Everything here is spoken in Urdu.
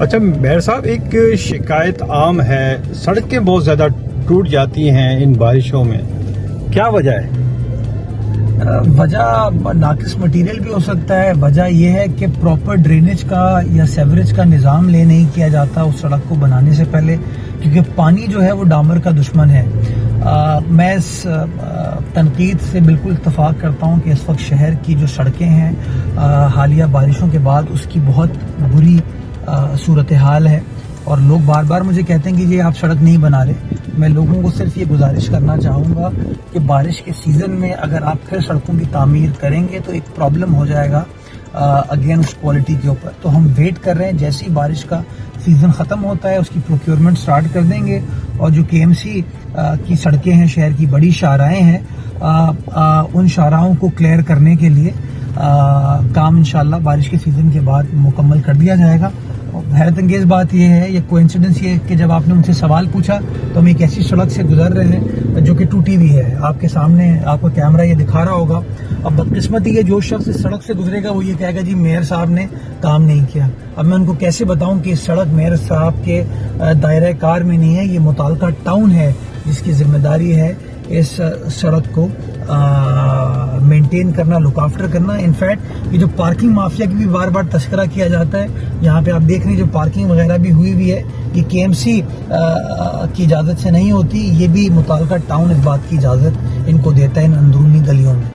اچھا میر صاحب، ایک شکایت عام ہے، سڑکیں بہت زیادہ ٹوٹ جاتی ہیں ان بارشوں میں، کیا وجہ ہے؟ وجہ ناقص مٹیریل بھی ہو سکتا ہے. وجہ یہ ہے کہ پراپر ڈرینیج کا یا سیوریج کا نظام نہیں کیا جاتا اس سڑک کو بنانے سے پہلے، کیونکہ پانی جو ہے وہ ڈامر کا دشمن ہے. میں اس تنقید سے بالکل اتفاق کرتا ہوں کہ اس وقت شہر کی جو سڑکیں ہیں حالیہ بارشوں کے بعد اس کی بہت بری صورتحال ہے، اور لوگ بار بار مجھے کہتے ہیں کہ یہ آپ سڑک نہیں بنا رہے. میں لوگوں کو صرف یہ گزارش کرنا چاہوں گا کہ بارش کے سیزن میں اگر آپ پھر سڑکوں کی تعمیر کریں گے تو ایک پرابلم ہو جائے گا اگین اس کوالٹی کے اوپر. تو ہم ویٹ کر رہے ہیں، جیسی بارش کا سیزن ختم ہوتا ہے اس کی پروکیورمنٹ سٹارٹ کر دیں گے، اور جو کے ایم سی کی سڑکیں ہیں، شہر کی بڑی شاہراہیں ہیں، ان شاہراہوں کو کلیئر کرنے کے لیے کام انشاءاللہ بارش کے سیزن کے بعد مکمل کر دیا جائے گا. حیرت انگیز بات یہ ہے، یہ کوئنسیڈنس یہ ہے کہ جب آپ نے مجھ سے سوال پوچھا تو ہم ایک ایسی سڑک سے گزر رہے ہیں جو کہ ٹوٹی ہوئی ہے. آپ کے سامنے آپ کا کیمرہ یہ دکھا رہا ہوگا. اب بدقسمتی ہے، جو شخص اس سڑک سے گزرے گا وہ یہ کہے گا جی میئر صاحب نے کام نہیں کیا. اب میں ان کو کیسے بتاؤں کہ اس سڑک میئر صاحب کے دائرہ کار میں نہیں ہے، یہ متعلقہ ٹاؤن ہے جس کی ذمہ داری ہے اس سڑک کو مینٹین کرنا، لک آفٹر کرنا. انفیکٹ یہ جو پارکنگ مافیا کی بھی بار بار تذکرہ کیا جاتا ہے، یہاں پہ آپ دیکھ رہے ہیں جو پارکنگ وغیرہ بھی ہوئی ہے، یہ کے ایم سی کی اجازت سے نہیں ہوتی، یہ بھی متعلقہ ٹاؤن اس بات کی اجازت ان کو دیتا ہے ان اندرونی گلیوں میں.